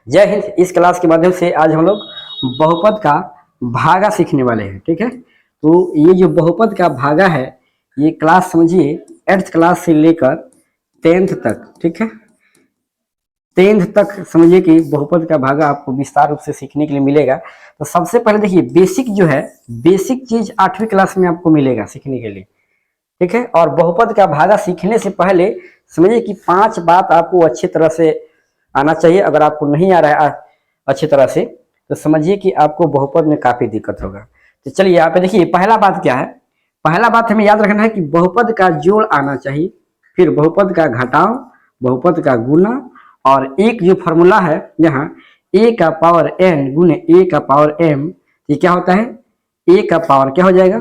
जय हिंद। इस क्लास के माध्यम से आज हम लोग बहुपद का भागा सीखने वाले हैं। ठीक है, तो ये जो बहुपद का भागा है ये क्लास समझिए 8th क्लास से लेकर 10th तक। ठीक है, 10th तक समझिए कि बहुपद का भागा आपको विस्तार रूप से सीखने के लिए मिलेगा। तो सबसे पहले देखिए बेसिक जो है, बेसिक चीज 8वीं क्लास में आपको मिलेगा सीखने के लिए। ठीक है, और बहुपद का भागा सीखने से पहले समझिए कि 5 बात आपको अच्छी तरह से आना चाहिए। अगर आपको नहीं आ रहा है अच्छी तरह से तो समझिए कि आपको बहुपद में काफी दिक्कत होगा। तो चलिए यहाँ पे देखिए पहला बात क्या है। पहला बात हमें याद रखना है कि बहुपद का जोड़ आना चाहिए, फिर बहुपद का घटाव, बहुपद का गुना, और एक जो फॉर्मूला है यहाँ a का पावर n गुने a का पावर m, ये क्या होता है a का पावर क्या हो जाएगा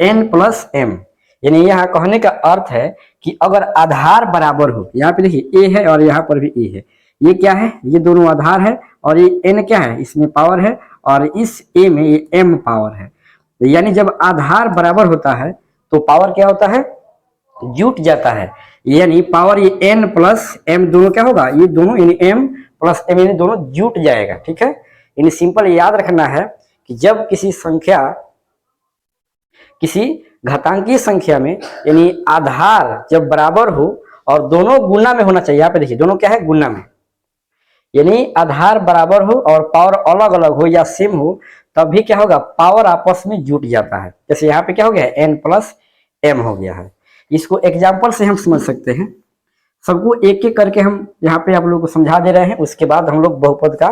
n प्लस m। यानी यहाँ कहने का अर्थ है कि अगर आधार बराबर हो, यहाँ पे देखिए a है और यहाँ पर भी a है, ये क्या है, ये दोनों आधार है और ये n क्या है, इसमें पावर है और इस a में ये m पावर है। यानी जब आधार बराबर होता है तो पावर क्या होता है, जुट जाता है। यानी पावर ये n प्लस m दोनों क्या होगा, ये दोनों यानी m प्लस m यानी दोनों जुट जाएगा। ठीक है, यानी सिंपल याद रखना है कि जब किसी संख्या, किसी घातांकीय संख्या में यानी आधार जब बराबर हो और दोनों गुना में होना चाहिए, यहाँ पे देखिए दोनों क्या है गुना में, यानी आधार बराबर हो और पावर अलग अलग हो या सेम हो तब भी क्या होगा, पावर आपस में जुट जाता है। जैसे यहाँ पे क्या हो गया है n प्लस m हो गया है। इसको एग्जाम्पल से हम समझ सकते हैं, सबको एक एक करके हम यहाँ पे आप लोगों को समझा दे रहे हैं। उसके बाद हम लोग बहुपद का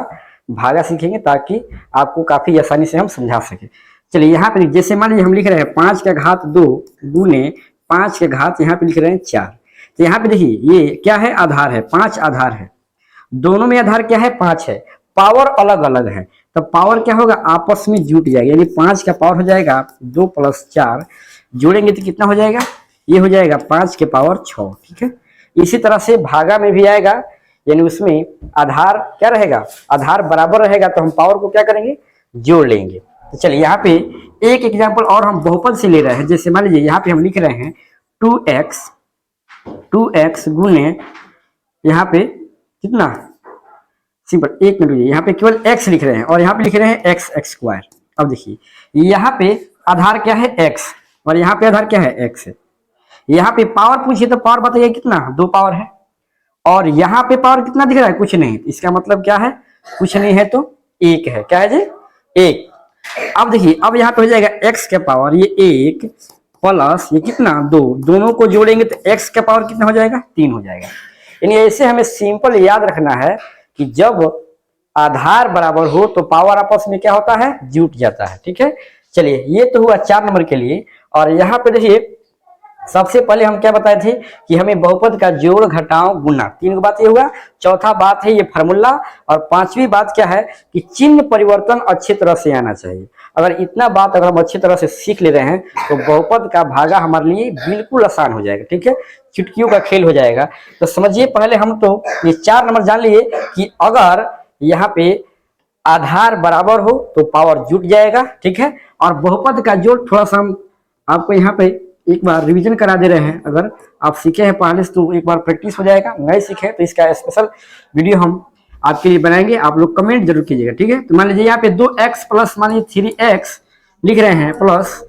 भागा सीखेंगे ताकि आपको काफी आसानी से हम समझा सके। चलिए यहाँ पे जैसे मान लीजिए हम लिख रहे हैं 5 का घात 2 गुने 5 का घात यहाँ पे लिख रहे हैं 4। तो यहाँ पे देखिए ये क्या है, आधार है, 5 आधार है, दोनों में आधार क्या है 5 है, पावर अलग अलग है, तो पावर क्या होगा आपस में जुट जाएगा। यानी 5 का पावर हो जाएगा 2 प्लस 4, जोड़ेंगे तो कितना हो जाएगा, ये हो जाएगा 5 के पावर 6। ठीक है, इसी तरह से भागा में भी आएगा, यानी उसमें आधार क्या रहेगा, आधार बराबर रहेगा तो हम पावर को क्या करेंगे, जोड़ लेंगे। तो चलिए यहाँ पे एक एग्जांपल और हम बहुपद से ले रहे हैं। जैसे मान लीजिए यहाँ पे हम लिख रहे हैं 2x गुने यहाँ पे कितना, सिंपल एक मिनट, यहाँ पे केवल x लिख रहे हैं और यहाँ पे लिख रहे हैं x स्क्वायर। अब देखिए यहाँ पे आधार क्या है x और यहाँ पे आधार क्या है x है। यहाँ पे पावर पूछिए तो पावर बताइए कितना, 2 पावर है, और यहाँ पे पावर कितना दिख रहा है, कुछ नहीं। इसका मतलब क्या है, कुछ नहीं है तो 1 है, क्या है जी 1। अब देखिए अब यहाँ पे हो जाएगा x के पावर ये 1 प्लस ये कितना 2, दोनों को जोड़ेंगे तो x का पावर कितना हो जाएगा 3 हो जाएगा। यानी ऐसे हमें सिंपल याद रखना है कि जब आधार बराबर हो तो पावर आपस में क्या होता है, जुट जाता है। ठीक है, चलिए ये तो हुआ 4 नंबर के लिए। और यहाँ पे देखिए सबसे पहले हम क्या बताए थे कि हमें बहुपद का जोड़ घटाव गुना, 3 बात ये हुआ। चौथा बात है ये फार्मूला, और 5वीं बात क्या है कि चिन्ह परिवर्तन अच्छी तरह से आना चाहिए। अगर इतना बात अगर हम अच्छी तरह से सीख ले रहे हैं तो बहुपद का भागा हमारे लिए बिल्कुल आसान हो जाएगा। ठीक है, चुटकियों का खेल हो जाएगा। तो समझिए पहले हम तो ये 4 नंबर जान लिए कि अगर यहाँ पे आधार बराबर हो तो पावर जुट जाएगा। ठीक है, और बहुपद का जोड़ थोड़ा सा हम आपको यहाँ पे एक बार रिवीजन करा दे रहे हैं। अगर आप सीखे हैं पहले से तो एक बार प्रैक्टिस हो जाएगा, नहीं सीखे तो इसका स्पेशल वीडियो हम आपके लिए बनाएंगे, आप लोग कमेंट जरूर कीजिएगा। ठीक है, तो मान लीजिए यहाँ पे 2x प्लस मान लीजिए 3x लिख रहे हैं प्लस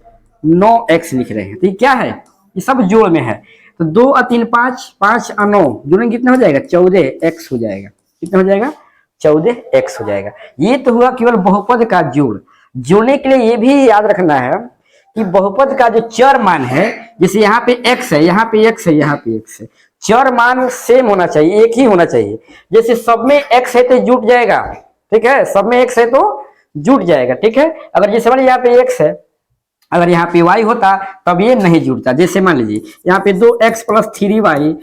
9x लिख रहे हैं, तो ये क्या है, ये सब जोड़ में है। तो 2 और 3 5, 5 और 9 जोड़ेंगे कितना हो जाएगा 14x हो जाएगा। कितना हो जाएगा 14x हो जाएगा। ये तो हुआ केवल बहुपद का जोड़। जोड़ने के लिए ये भी याद रखना है कि बहुपद का जो चर मान है, जैसे यहाँ पे x है, यहाँ पे x है, यहाँ पे x है, चर मान सेम होना चाहिए, एक ही होना चाहिए। जैसे सब में x है तो जुट जाएगा। ठीक है, सब में x है तो जुट जाएगा। ठीक है, अगर जैसे मान लीजिए यहाँ पे x है, अगर यहाँ पे y होता तब ये नहीं जुड़ता। जैसे मान लीजिए यहाँ पे 2x प्लस 3y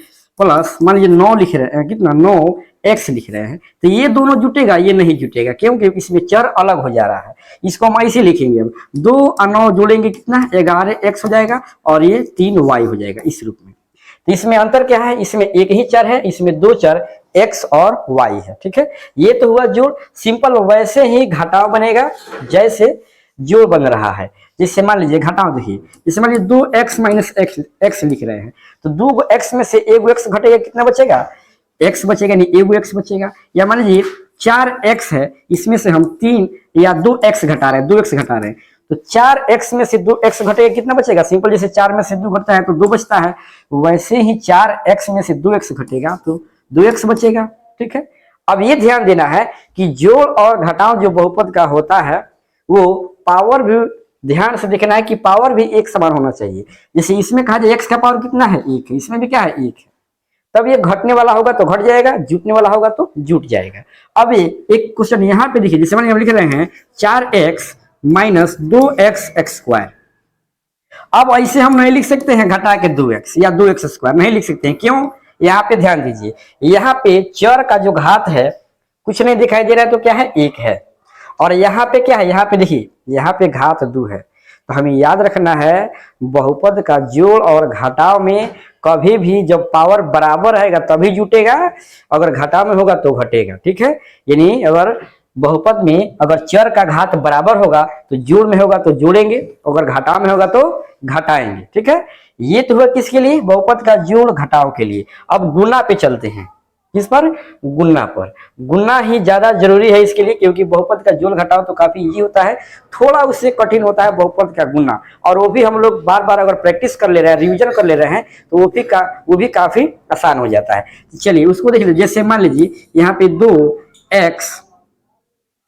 प्लस मान लीजिए 9 लिख रहे हैं, कितना 9x लिख रहे हैं, तो ये दोनों जुटेगा, ये नहीं जुटेगा क्योंकि इसमें चर अलग हो जा रहा है। इसको हम ऐसे लिखेंगे, अब 2 और 9 जोड़ेंगे कितना 11x हो जाएगा और ये 3y हो जाएगा इस रूप में। तो इसमें अंतर क्या है, इसमें एक ही चर है, इसमें 2 चर x और y है। ठीक है, ये तो हुआ जोड़। सिंपल वैसे ही घटाव बनेगा जैसे जोड़ बन रहा है। जैसे मान लीजिए घटाव देखिए, जैसे मान लीजिए 2x माइनस x लिख रहे हैं, तो 2 x में से 1 x घटेगा, कितना बचेगा x बचेगा, नहीं 1 x बचेगा। या मान लीजिए 4x है, इसमें से हम 3 या 2x घटा रहे हैं, 2x घटा रहे हैं, तो 4x में से 2x घटेगा, कितना बचेगा? सिंपल, जैसे 4 में से 2 घटता है तो 2 बचता है, वैसे ही 4x में से 2x घटेगा तो 2x बचेगा। ठीक है, अब ये ध्यान देना है कि जोड़ और घटाव जो बहुपद का होता है वो पावर भी ध्यान से देखना है कि पावर भी एक समान होना चाहिए। जैसे इसमें कहा जाए x का पावर कितना है? 1 है, इसमें भी क्या है? 1 है। तब ये घटने वाला होगा तो घट जाएगा, जुटने वाला होगा तो जुट जाएगा। अब ये एक क्वेश्चन यहाँ पे देखिए, जिसमें हम लिख रहे हैं 4x minus 2x x square. अब ऐसे हम नहीं लिख सकते हैं घटा के 2x या 2x स्क्वायर, नहीं लिख सकते हैं। क्यों? यहाँ पे ध्यान दीजिए, यहाँ पे चर का जो घात है कुछ नहीं दिखाई दे रहा है तो क्या है? 1 है। और यहाँ पे क्या है? यहाँ पे देखिए, यहाँ पे घात 2 है। तो हमें याद रखना है बहुपद का जोड़ और घटाव में कभी भी जब पावर बराबर रहेगा तभी जुटेगा, अगर घटाव में होगा तो घटेगा। ठीक है, यानी अगर बहुपद में अगर चर का घात बराबर होगा तो जोड़ में होगा तो जोड़ेंगे, अगर घटाव में होगा तो घटाएंगे। ठीक है, ये तो हुआ किसके लिए? बहुपद का जोड़ घटाव के लिए। अब गुना पे चलते हैं, किस पर? गुना पर। गुना ही ज्यादा जरूरी है इसके लिए, क्योंकि बहुपद का जोड़ घटाव तो काफी इजी होता है, थोड़ा उससे कठिन होता है बहुपद का गुना, और वो भी हम लोग बार बार अगर प्रैक्टिस कर ले रहे हैं, रिवीजन कर ले रहे हैं तो वो भी काफी आसान हो जाता है। चलिए उसको देख लीजिए। जैसे मान लीजिए यहाँ पे 2x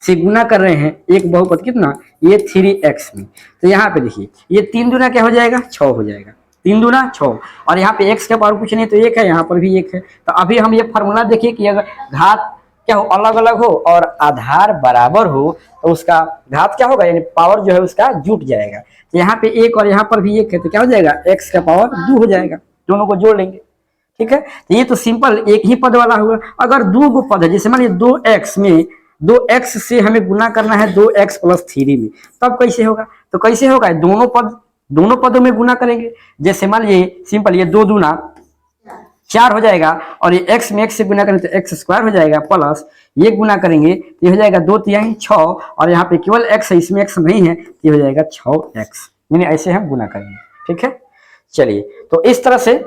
से गुना कर रहे हैं एक बहुपद, कितना? ये 3x में। तो यहाँ पे देखिए, ये 3 दूना क्या हो जाएगा? 6 हो जाएगा, 3 दूना 6। और यहाँ पे x का पावर कुछ नहीं तो 1 है, यहाँ पर भी 1 है। तो अभी हम ये फॉर्मूला देखिए कि अगर घात क्या हो? अलग अलग हो और आधार बराबर हो तो उसका घात क्या होगा? यानी पावर जो है उसका जुट जाएगा। तो यहाँ पे 1 और यहाँ पर भी 1 है तो क्या हो जाएगा? x का पावर 2 हो जाएगा, दोनों को जोड़ लेंगे। ठीक है, तो ये तो सिंपल एक ही पद वाला हुआ। अगर 2 गो पद है, जैसे मान लीजिए 2x में 2x से हमें गुना करना है 2x प्लस 3 में, तब कैसे होगा? तो कैसे होगा? दोनों पदों में गुना करेंगे। जैसे मान लीजिए सिंपल, ये 2 दूना 4 हो जाएगा, और ये x में x से गुना करेंगे तो x स्क्वायर हो जाएगा, प्लस ये गुना करेंगे तो ये हो जाएगा 2 तिहाई 6, और यहाँ पे केवल x है, इसमें x नहीं है तो ये हो जाएगा 6x। यानी ऐसे हम गुना करेंगे। ठीक है, चलिए तो इस तरह से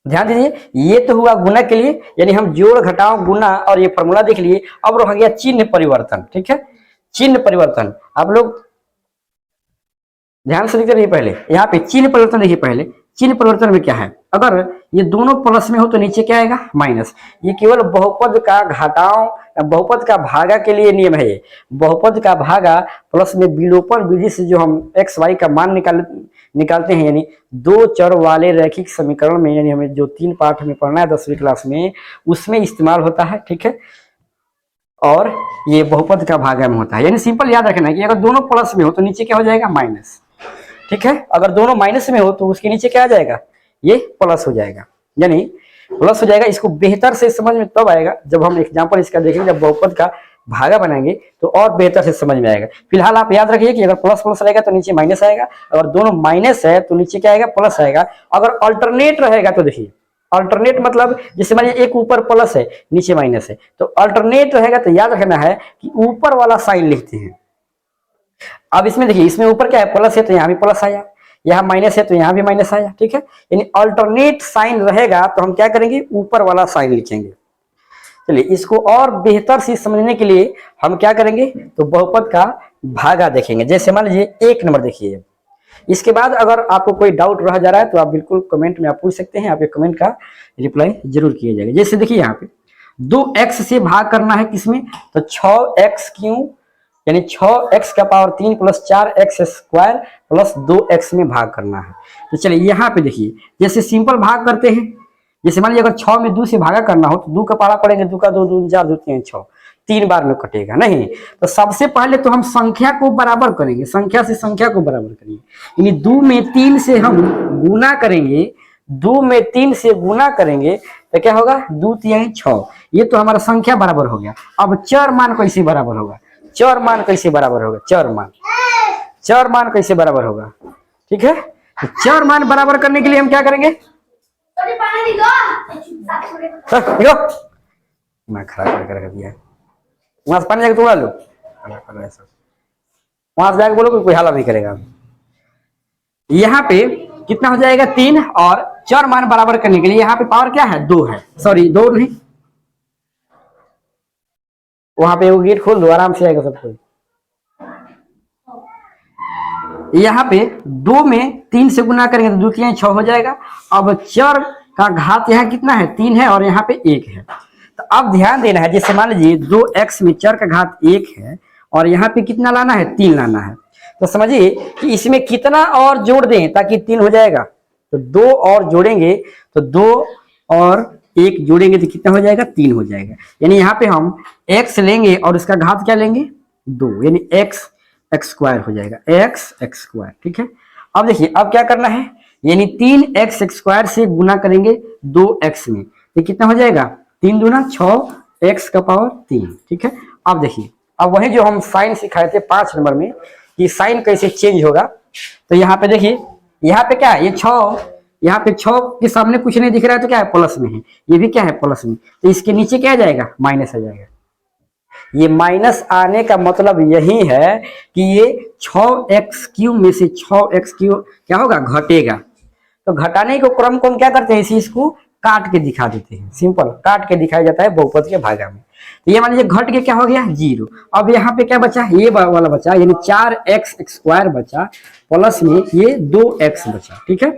ध्यान दीजिए। ये तो हुआ गुना के लिए, यानी हम जोड़ घटाव गुना और ये फॉर्मूला देख लिए। अब रह गया चिन्ह परिवर्तन। ठीक है, चिन्ह परिवर्तन आप लोग ध्यान से लिखते रहिए। पहले यहाँ पे चिन्ह परिवर्तन देखिए। पहले चिन्ह परिवर्तन में क्या है? अगर ये दोनों प्लस में हो तो नीचे क्या आएगा? माइनस। ये केवल बहुपद का घटाव, बहुपद का भागा के लिए नियम है। ये बहुपद का भागा प्लस में विलोपन विधि से जो हम x y का मान निकालते हैं, यानी 2 चर वाले रैखिक समीकरण में, यानी हमें जो 3 पाठ में पढ़ना है 10वीं क्लास में, उसमें इस्तेमाल होता है। ठीक है, और ये बहुपद का भागा में होता है। यानी सिंपल याद रखना है कि अगर दोनों प्लस में हो तो नीचे क्या हो जाएगा? माइनस। ठीक है, अगर दोनों माइनस में हो तो उसके नीचे क्या आ जाएगा? ये प्लस हो जाएगा, यानी प्लस हो जाएगा। इसको बेहतर से समझ में तब आएगा जब हम एग्जांपल इसका देखेंगे, जब बहुपद का भागा बनाएंगे तो और बेहतर से समझ में आएगा। फिलहाल आप याद रखिए कि अगर प्लस प्लस रहेगा तो नीचे माइनस आएगा, अगर दोनों माइनस है तो नीचे क्या आएगा? प्लस आएगा। अगर अल्टरनेट रहेगा तो देखिए, अल्टरनेट मतलब जैसे मान लीजिए एक ऊपर प्लस है नीचे माइनस है, तो अल्टरनेट रहेगा तो याद रखना है कि ऊपर वाला साइन लिखते हैं। अब इसमें देखिए, इसमें ऊपर क्या है? प्लस है तो यहाँ भी प्लस आया, यहाँ माइनस है तो यहाँ भी माइनस आया। ठीक है, यानी अल्टरनेट साइन रहेगा तो हम क्या करेंगे? ऊपर वाला साइन लिखेंगे। चलिए इसको और बेहतर से समझने के लिए हम क्या करेंगे? तो बहुपद का भागा देखेंगे। जैसे मान लीजिए 1 नंबर देखिए। इसके बाद अगर आपको कोई डाउट रह जा रहा है तो आप बिल्कुल कमेंट में आप पूछ सकते हैं, आपके कमेंट का रिप्लाई जरूर किया जाएगा। जैसे देखिए यहाँ पे 2x से भाग करना है किसमें? तो 6x क्यों, यानी 6x का power 3 plus 4x square plus 2x में भाग करना है। तो चलिए यहाँ पे देखिए, जैसे सिंपल भाग करते हैं। जैसे मान लीजिए अगर 6 में 2 से भागा करना हो तो 2 का पारा पड़ेंगे, 2 का 2 2 4 2 3 6, 3 बार में कटेगा नहीं। तो सबसे पहले तो हम संख्या को बराबर करेंगे, संख्या से संख्या को बराबर करेंगे, यानी 2 में 3 से हम गुना करेंगे, 2 में 3 से गुना करेंगे तो क्या होगा? 2 तिहाई 6। ये तो हमारा संख्या बराबर हो गया। अब चर मान कैसे बराबर होगा? चर मान कैसे बराबर होगा? चर मान कैसे बराबर होगा? ठीक है, तो चर मान बराबर करने के लिए हम क्या करेंगे? मैं खड़ा करके रख दिया, वहां से पानी जाके तोड़ा लो, वहां से जाके बोलो कोई हाला नहीं करेगा। यहाँ पे कितना हो जाएगा? 3, और चर मान बराबर करने के लिए यहाँ पे पावर क्या है? 2 है, सॉरी 2 नहीं वहां पे वो गेट खोल दो, आराम से आएगा सब कोई। यहाँ पे 2 में 3 से गुना करेंगे तो 2 तिहाई 6 हो जाएगा। अब चर का घात यहाँ कितना है 3 है और यहाँ पे 1 है। तो अब ध्यान देना है, जैसे मान लीजिए 2x में चर का घात 1 है और यहाँ पे कितना लाना है 3 लाना है, तो समझिए कि इसमें कितना और जोड़ दें ताकि 3 हो जाएगा। तो 2 और जोड़ेंगे तो 2 और 1 जोड़ेंगे तो कितना हो जाएगा 3 हो जाएगा। यानी यहाँ पे हम x लेंगे और इसका घात क्या लेंगे 2, यानी x स्क्वायर हो जाएगा, x स्क्वायर। ठीक है, अब देखिए अब क्या करना है, यानी 3x स्क्वायर से गुना करेंगे 2x में तो कितना हो जाएगा 3 दूना 6 x का पावर 3। ठीक है, अब देखिए अब वही जो हम साइन सिखाए थे 5 नंबर में कि साइन कैसे चेंज होगा, तो यहाँ पे देखिए यहाँ पे क्या है ये 6, यहाँ पे 6 के सामने कुछ नहीं दिख रहा है तो क्या है प्लस में है, ये भी क्या है प्लस में, तो इसके नीचे क्या आ जाएगा माइनस आ जाएगा। ये माइनस आने का मतलब यही है कि ये 6x³ में से 6x³ क्या होगा घटेगा। तो घटाने को क्रम को हम क्या करते हैं इसको काट के दिखा देते हैं, सिंपल काट के दिखाया जाता है बहुपद के भागा में। तो ये मान लीजिए घट के क्या हो गया 0। अब यहाँ पे क्या बचा ये वाला बचा, यानी 4x स्क्वायर बचा प्लस में ये 2x बचा। ठीक है,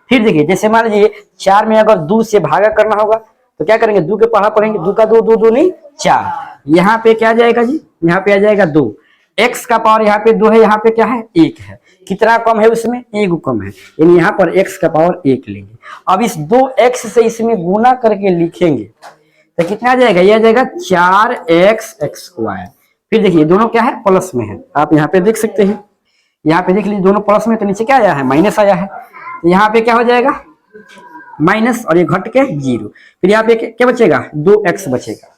फिर देखिए जैसे मान लीजिए 4 में अगर 2 से भागा करना होगा तो क्या करेंगे 2 के पढ़ा पढ़ेंगे, 2 का 2 2 2 नहीं 4, यहाँ पे क्या जाएगा जी यहाँ पे आ जाएगा 2, x का पावर यहाँ पे 2 है, यहाँ पे क्या है 1 है, कितना कम है उसमें 1 कम है, यानी यहाँ पर x का पावर 1 लेंगे। अब इस 2x से इसमें गुना करके लिखेंगे तो कितना आ जाएगा, ये आ जाएगा 4x स्क्वायर। फिर देखिए दोनों क्या है प्लस में है, आप यहाँ पे देख सकते हैं, यहाँ पे देख लीजिए दोनों प्लस में, तो नीचे क्या आया है माइनस आया है, तो यहाँ पे क्या हो जाएगा माइनस और ये घट के 0। फिर यहाँ पे क्या बचेगा 2x बचेगा।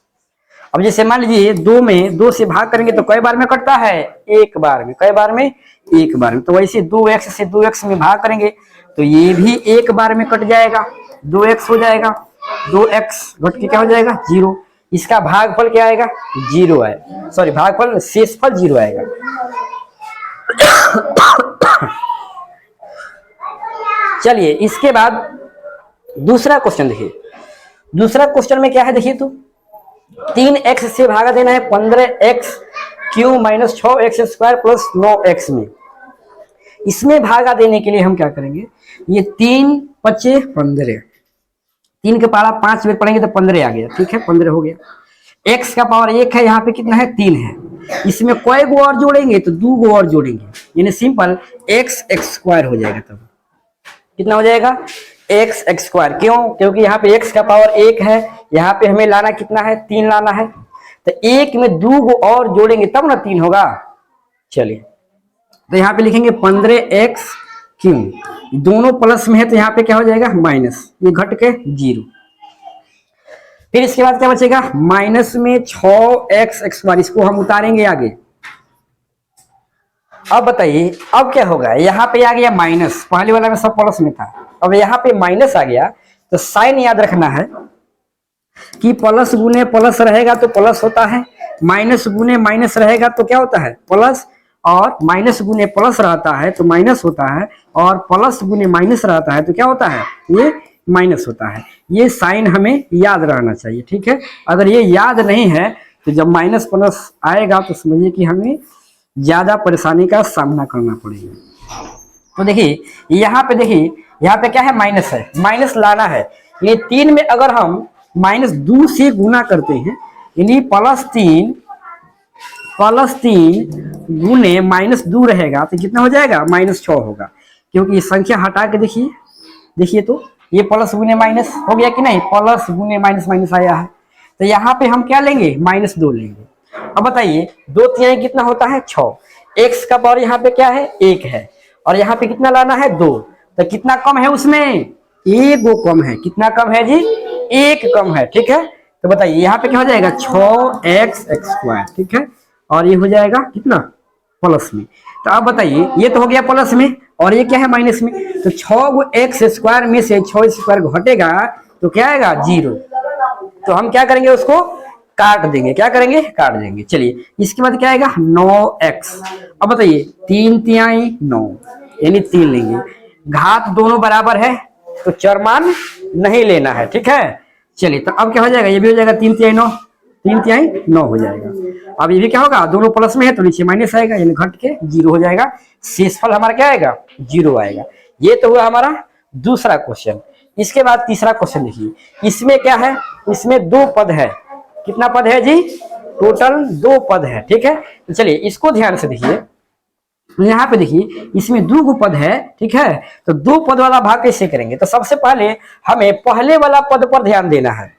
अब जैसे मान लीजिए 2 में 2 से भाग करेंगे तो कई बार में कटता है एक बार में, कई बार में एक बार में, तो वैसे 2x से 2x में भाग करेंगे तो ये भी एक बार में कट जाएगा, 2x हो जाएगा, 2x घट के क्या हो जाएगा 0। इसका भागफल क्या आएगा 0 है, सॉरी भागफल शेषफल 0 आएगा। चलिए इसके बाद दूसरा क्वेश्चन देखिए, दूसरा क्वेश्चन में क्या है देखिए, तो 3x से भागा देना है 15x³ minus 6x square plus 9x में। इसमें भागा देने के लिए हम क्या करेंगे, ये 3 5 15, 3 के पारा 5 बार पढ़ेंगे तो 15 आ गया। ठीक है 15 हो गया, x का पावर 1 है, यहाँ पे कितना है 3 है, इसमें कई गो और जोड़ेंगे तो 2 गो और जोड़ेंगे, यानी सिंपल x स्क्वायर हो जाएगा। तब कितना हो जाएगा x स्क्वायर, क्यों क्योंकि यहाँ पे x का पावर 1 है, यहाँ पे हमें लाना कितना है 3 लाना है, तो 1 में 2 गो और जोड़ेंगे तब ना 3 होगा। चलिए तो यहाँ पे लिखेंगे 15x³, दोनों प्लस में है तो यहाँ पे क्या हो जाएगा माइनस, ये घट के 0। फिर इसके बाद क्या बचेगा माइनस में 6x स्क्वायर, इसको हम उतारेंगे आगे। अब बताइए अब क्या होगा, यहाँ पे आ गया माइनस, पहले वाला में सब प्लस में था, अब यहाँ पे माइनस आ गया, तो साइन याद रखना है कि प्लस गुने प्लस रहेगा तो प्लस होता है, माइनस गुने माइनस रहेगा तो क्या होता है प्लस, और माइनस गुने प्लस रहता है तो माइनस होता है, और प्लस गुने माइनस रहता है तो क्या होता है ये माइनस होता है। ये साइन हमें याद रहना चाहिए। ठीक है, अगर ये याद नहीं है तो जब माइनस प्लस आएगा तो समझिए कि हमें ज्यादा परेशानी का सामना करना पड़ेगा। तो देखिए यहाँ पे देखिए यहाँ पे क्या है माइनस है, माइनस लाना है, ये 3 में अगर हम -2 से गुना करते हैं यानी +3 गुने -2 रहेगा तो कितना हो जाएगा -6 होगा, क्योंकि ये संख्या हटा के देखिए, देखिए तो ये प्लस गुने माइनस हो गया कि नहीं, प्लस गुने माइनस माइनस आया है, तो यहाँ पे हम क्या लेंगे -2 लेंगे। अब बताइए 2 तिहाई कितना होता है 6, x का पावर यहाँ पे क्या है 1 है, और यहाँ पे कितना लाना है 2, तो कितना कम है उसमें 1 कम है, कितना कम है जी 1 कम है। ठीक है, तो बताइए यहाँ पे क्या हो जाएगा 6x स्क्वायर। ठीक है, और ये हो जाएगा कितना प्लस में, तो अब बताइए ये तो हो गया प्लस में और ये क्या है माइनस में, तो 6x स्क्वायर में से 6 स्क्वायर घटेगा तो क्या आएगा 0, तो हम क्या करेंगे उसको काट देंगे, क्या करेंगे काट देंगे। चलिए इसके बाद क्या आएगा 9x। अब बताइए 3 तिहाई 9 यानी 3 लेंगे, घात दोनों बराबर है तो चरमान नहीं लेना है। ठीक है, चलिए तो अब क्या हो जाएगा, ये भी हो जाएगा 3 तिहाई 9, 3 तिहाई 9 हो जाएगा। अब ये भी क्या होगा, दोनों प्लस में है तो नीचे माइनस आएगा, यानी घट के 0 हो जाएगा। शेषफल हमारा क्या आएगा, 0 आएगा। ये तो हुआ हमारा दूसरा क्वेश्चन। इसके बाद तीसरा क्वेश्चन देखिए, इसमें क्या है, इसमें 2 पद है। कितना पद है जी, टोटल 2 पद है। ठीक है, तो चलिए इसको ध्यान से देखिए। यहाँ पे देखिए इसमें 2 पद है। ठीक है, तो 2 पद वाला भाग कैसे करेंगे, तो सबसे पहले हमें पहले वाला पद पर ध्यान देना है।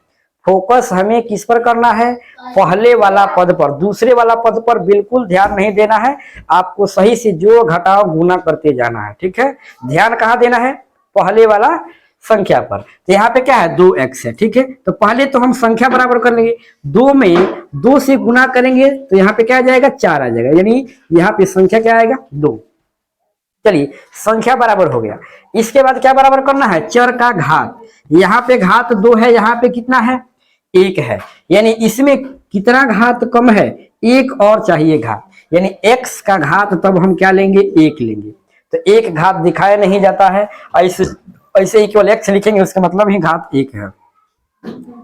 फोकस हमें किस पर करना है, पहले वाला पद पर। दूसरे वाला पद पर बिल्कुल ध्यान नहीं देना है, आपको सही से जोड़ घटाव गुना करते जाना है। ठीक है, ध्यान कहाँ देना है, पहले वाला संख्या पर। तो यहाँ पे क्या है, 2x है। ठीक है, तो पहले तो हम संख्या बराबर कर लेंगे, 2 में 2 से गुना करेंगे तो यहाँ पे क्या आ जाएगा, 4 आ जाएगा, यानी यहाँ पे संख्या क्या आएगा, 2। चलिए संख्या बराबर हो गया। इसके बाद क्या बराबर करना है, चर का घात। यहाँ पे घात 2 है, यहाँ पे कितना है, 1 है, यानी इसमें कितना घात कम है, 1 और चाहिए घात, यानी x का घात तब हम क्या लेंगे, 1 लेंगे। तो 1 घात दिखाया नहीं जाता है, ऐसे ही केवल x लिखेंगे, उसका मतलब ही घात 1 है।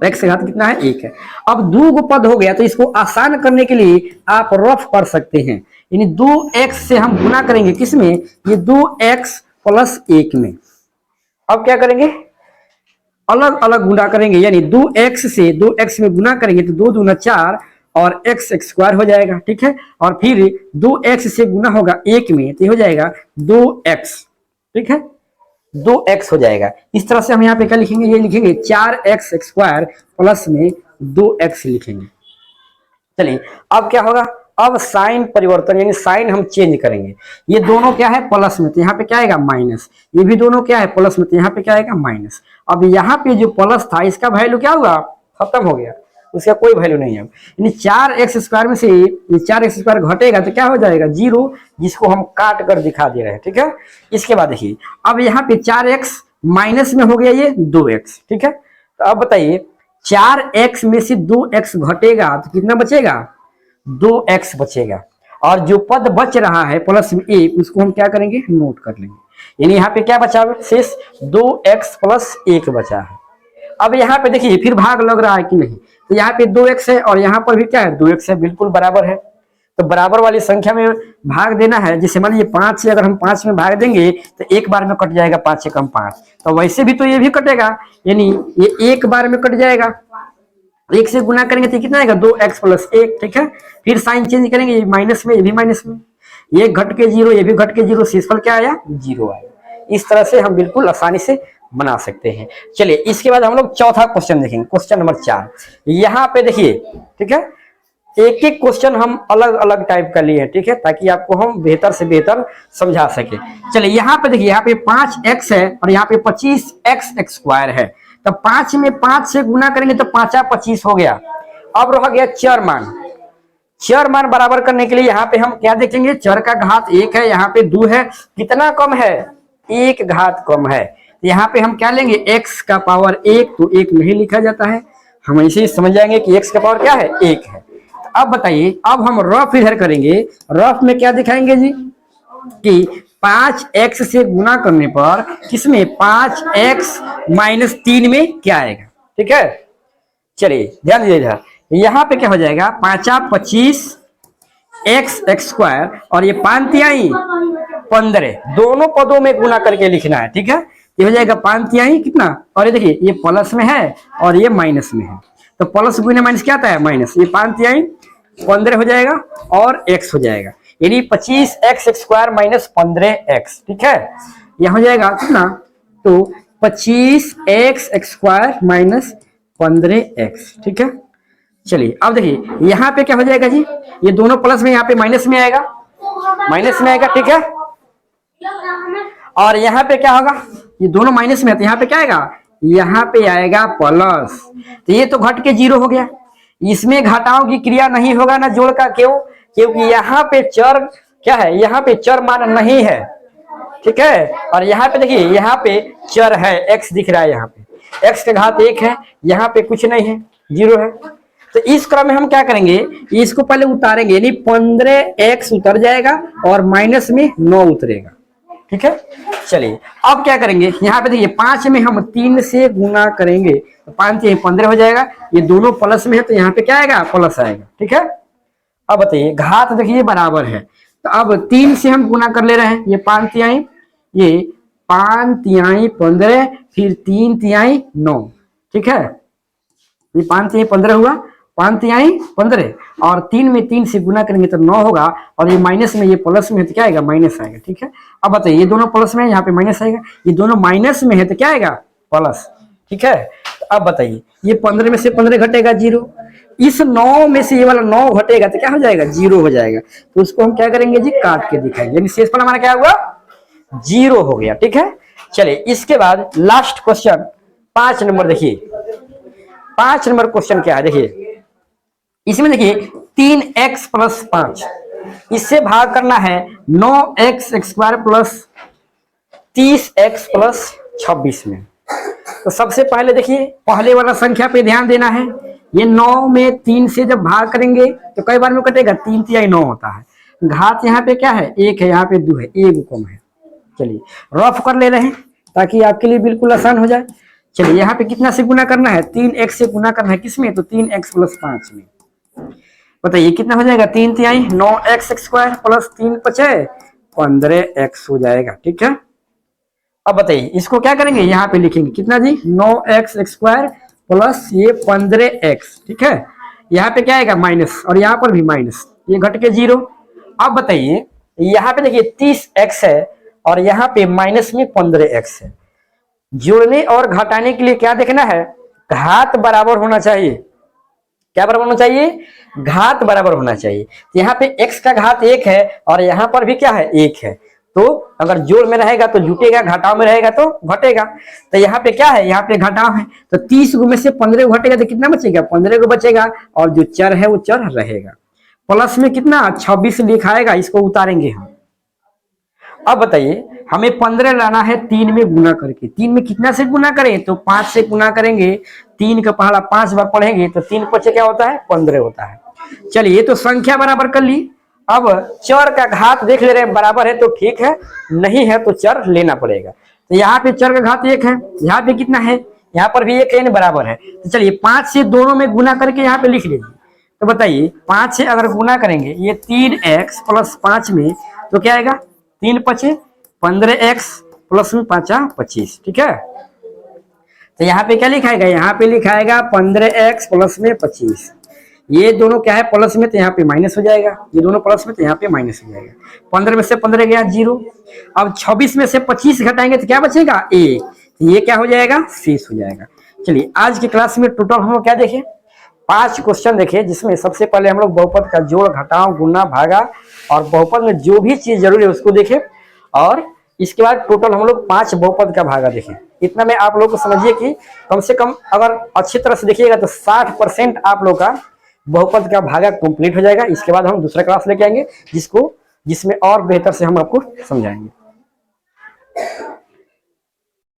x का घात कितना है, 1 है। अब 2 पद हो गया, तो इसको आसान करने के लिए आप रफ कर सकते हैं, यानी 2x से हम गुना करेंगे किसमें, ये 2x प्लस 1 में। अब क्या करेंगे, अलग अलग गुना करेंगे, यानी 2x से 2x में गुना करेंगे तो 2 दूना 4 और x स्क्वायर हो जाएगा। ठीक है, और फिर 2x से गुना होगा 1 में तो हो जाएगा 2x। ठीक है, 2x हो जाएगा। इस तरह से हम यहाँ पे क्या लिखेंगे, ये लिखेंगे 4x स्क्वायर प्लस में 2x लिखेंगे। चलिए अब क्या होगा, अब साइन परिवर्तन, यानी साइन हम चेंज करेंगे। ये दोनों क्या है, प्लस में, तो यहाँ पे क्या आएगा, माइनस। ये भी दोनों क्या है, प्लस में, तो यहाँ पे क्या आएगा, माइनस। अब यहाँ पे जो प्लस था इसका वैल्यू क्या हुआ, खत्म हो गया, उसका कोई वैल्यू नहीं है। यानी 4x स्क्वायर में से ये 4x स्क्वायर घटेगा तो क्या हो जाएगा, 0, जिसको हम काट कर दिखा दे रहे हैं। ठीक है, इसके बाद देखिए अब यहाँ पे 4x माइनस में हो गया ये 2x। ठीक है, तो अब बताइए 4x में से 2x घटेगा तो कितना बचेगा, 2x बचेगा। और जो पद बच रहा है प्लस में 1, उसको हम क्या करेंगे, नोट कर लेंगे। यानी यहाँ पे क्या बचा शेष, 2x प्लस 1 बचा है। अब यहाँ पे देखिए फिर भाग लग रहा है कि नहीं, तो यहाँ पे 2x है और यहाँ पर भी क्या है, 2x है, बिल्कुल बराबर है। तो बराबर वाली संख्या में भाग देना है। जैसे मान लीजिए 5 से अगर हम 5 में भाग देंगे तो एक बार में कट जाएगा, 5 से कम 5, तो वैसे भी तो ये भी कटेगा, यानी ये एक बार में कट जाएगा। 1 से गुना करेंगे तो कितना आएगा, 2x प्लस 1। ठीक है, फिर साइन चेंज करेंगे, ये माइनस में, ये भी माइनस में, ये घट के 0, ये भी घट के 0, शेषफल क्या आया, 0 आया। इस तरह से हम बिल्कुल आसानी से बना सकते हैं। चलिए इसके बाद हम लोग चौथा क्वेश्चन देखेंगे, क्वेश्चन नंबर 4। यहाँ पे देखिए, ठीक है, एक एक क्वेश्चन हम अलग अलग टाइप का लिए हैं। ठीक है, ताकि आपको हम बेहतर से बेहतर समझा सके। चलिए यहाँ पे देखिए, यहाँ पे 5x है और यहाँ पे 25x स्क्वायर है। तो 5 में 5 से गुना करेंगे तो 5 25 हो गया। अब रह गया चर मान। चर मान बराबर करने के लिए यहाँ पे हम क्या देखेंगे, चर का घात 1 है, यहाँ पे 2 है, कितना कम है, 1 घात कम है। यहाँ पे हम क्या लेंगे, x का पावर 1, तो 1 नहीं लिखा जाता है, हम ऐसे ही समझ जाएंगे कि x का पावर क्या है, 1 है। अब बताइए, अब हम रफ इधर करेंगे। रफ में क्या दिखाएंगे जी, कि 5x से गुना करने पर किसमें, 5x माइनस 3 में क्या आएगा। ठीक है, चलिए ध्यान दीजिए इधर, यहाँ पे क्या हो जाएगा, 5 25 x स्क्वायर और ये 5 तिहाई 15, दोनों पदों में गुना करके लिखना है। ठीक है, ये हो जाएगा 5 तिहाई कितना, और ये देखिए ये प्लस में है और ये माइनस में है, तो प्लस गुना माइनस क्या आता है, माइनस। ये 5 तिहाई 15 हो जाएगा और x हो जाएगा, यानी 25x स्क्वायर माइनस 15x। ठीक है, यह हो जाएगा कितना, तो 25x स्क्वायर माइनस 15x। ठीक है, चलिए अब देखिए यहाँ पे क्या हो जाएगा जी, ये दोनों प्लस में, यहाँ पे माइनस में आएगा, माइनस में आएगा। ठीक है, और यहाँ पे क्या होगा, ये दोनों माइनस में है तो यहाँ पे क्या आएगा, यहाँ पे आएगा प्लस। तो ये तो घट के 0 हो गया, इसमें घटाओ की क्रिया नहीं होगा ना जोड़ का, क्यों, क्योंकि यहाँ पे चर क्या है, यहाँ पे चर मान नहीं है। ठीक है, और यहाँ पे देखिए, यहाँ पे चर है, x दिख रहा है, यहाँ पे x का घात 1 है, यहाँ पे कुछ नहीं है, 0 है। तो इस क्रम में हम क्या करेंगे, इसको पहले उतारेंगे, यानी 15x उतर जाएगा और माइनस में 9 उतरेगा। ठीक है। चलिए अब क्या करेंगे, यहाँ पे देखिए 5 में हम 3 से गुना करेंगे तो 5 3 15 हो जाएगा। ये दोनों प्लस में है तो यहाँ पे क्या आएगा, प्लस आएगा। ठीक है। अब बताइए घात देखिए बराबर है, तो अब 3 से हम गुना कर ले रहे हैं। ये 5 तिहाई, ये 5 तिहाई 15, फिर 3 तिहाई 9। ठीक है, ये 5 तिहाई 15 हुआ, 5 तिहाई 15 और 3 में 3 से गुना करेंगे तो 9 होगा, और ये माइनस में ये प्लस में है तो क्या आएगा, माइनस आएगा। ठीक है। अब बताइए ये दोनों प्लस में है, यहाँ पे माइनस आएगा, ये दोनों माइनस में है तो क्या आएगा, प्लस। ठीक है। तो अब बताइए ये 15 में से 15 घटेगा 0, इस 9 में से ये वाला 9 घटेगा तो क्या हो जाएगा, 0 हो जाएगा। तो उसको हम क्या करेंगे जी, काट के दिखाएंगे, यानी शेषफल हमारा क्या हुआ, 0 हो गया। ठीक है। चलिए इसके बाद लास्ट क्वेश्चन 5 नंबर देखिए, 5 नंबर क्वेश्चन क्या है देखिए, इसमें देखिए 3x प्लस 5, इससे भाग करना है 9x square plus 30x plus 26 में। तो सबसे पहले देखिए पहले वाला संख्या पे ध्यान देना है। ये 9 में 3 से जब भाग करेंगे तो कई बार में कटेगा, 3 तिहाई 9 होता है। घात यहाँ पे क्या है, 1 है, यहाँ पे 2 है, 1 कम है। चलिए रफ कर ले रहे हैं ताकि आपके लिए बिल्कुल आसान हो जाए। चलिए यहाँ पे कितना से गुना करना है, 3x से गुना करना है, किसमें, तो 3x प्लस 5 में। बताइए कितना हो जाएगा, 3 तिहाई 9x स्क्वायर प्लस 3 5 15x हो जाएगा। ठीक है। अब बताइए इसको क्या करेंगे, यहाँ पे लिखेंगे कितना जी, 9x स्क्वायर प्लस ये 15x। ठीक है। यहाँ पे क्या आएगा, माइनस, और यहाँ पर भी माइनस, ये घट के 0। अब बताइए यहाँ पे देखिए 30x है और यहाँ पे माइनस में 15x है। जोड़ने और घटाने के लिए क्या देखना है, घात बराबर होना चाहिए। क्या बराबर होना चाहिए, घात बराबर होना चाहिए। तो यहाँ पे x का घात 1 है और यहाँ पर भी क्या है, 1 है। तो अगर जोड़ में रहेगा तो जुटेगा, घटाव में रहेगा तो घटेगा। तो यहाँ पे क्या है, यहाँ पे घटाव है, तो 30 में से 15 घटेगा तो कितना बचेगा, 15 को बचेगा, और जो चर है वो चर रहेगा। प्लस में कितना 26 लिखाएगा, इसको उतारेंगे हम। अब बताइए हमें 15 लाना है 3 में गुना करके। 3 में कितना से गुना करें, तो 5 से गुना करेंगे। 3 का पहला 5 बार पढ़ेंगे तो 3 5 क्या होता है, 15 होता है। चलिए तो संख्या बराबर कर ली। अब चर का घात देख ले रहे हैं, बराबर है तो ठीक है, नहीं है तो चर लेना पड़ेगा। तो यहाँ पे चर का घात 1 है, यहाँ पे कितना है, यहाँ पर भी 1 है, बराबर है। तो चलिए 5 से दोनों में गुना करके यहाँ पे लिख लीजिए। तो बताइए 5 से अगर गुना करेंगे ये 3x प्लस 5 में तो क्या आएगा, 3 5 15x प्लस में 5 25। ठीक है। तो यहाँ पे क्या लिखाएगा, यहाँ पे लिखाएगा 15x प्लस में 25। ये दोनों क्या है, प्लस में, तो यहाँ पे माइनस हो जाएगा। ये दोनों प्लस में तो यहाँ पे माइनस हो जाएगा। 15 में से 15 गया 0। अब 26 में से 25 घटाएंगे तो क्या बचेगा, 1। तो ये क्या हो जाएगा, शेष हो जाएगा। चलिए आज की क्लास में टोटल हम लोग क्या देखें, 5 क्वेश्चन देखे, जिसमें सबसे पहले हम लोग बहुपद का जोड़ घटाव गुना भागा और बहुपद में जो भी चीज जरूरी है उसको देखें, और इसके बाद टोटल हम लोग 5 बहुपद का भागा देखें। इतना में आप लोग को समझिए कि कम से कम अगर अच्छी तरह से देखिएगा तो 60% आप लोग का बहुपद का भागा कंप्लीट हो जाएगा। इसके बाद हम दूसरा क्लास लेके आएंगे जिसमें और बेहतर से हम आपको समझाएंगे।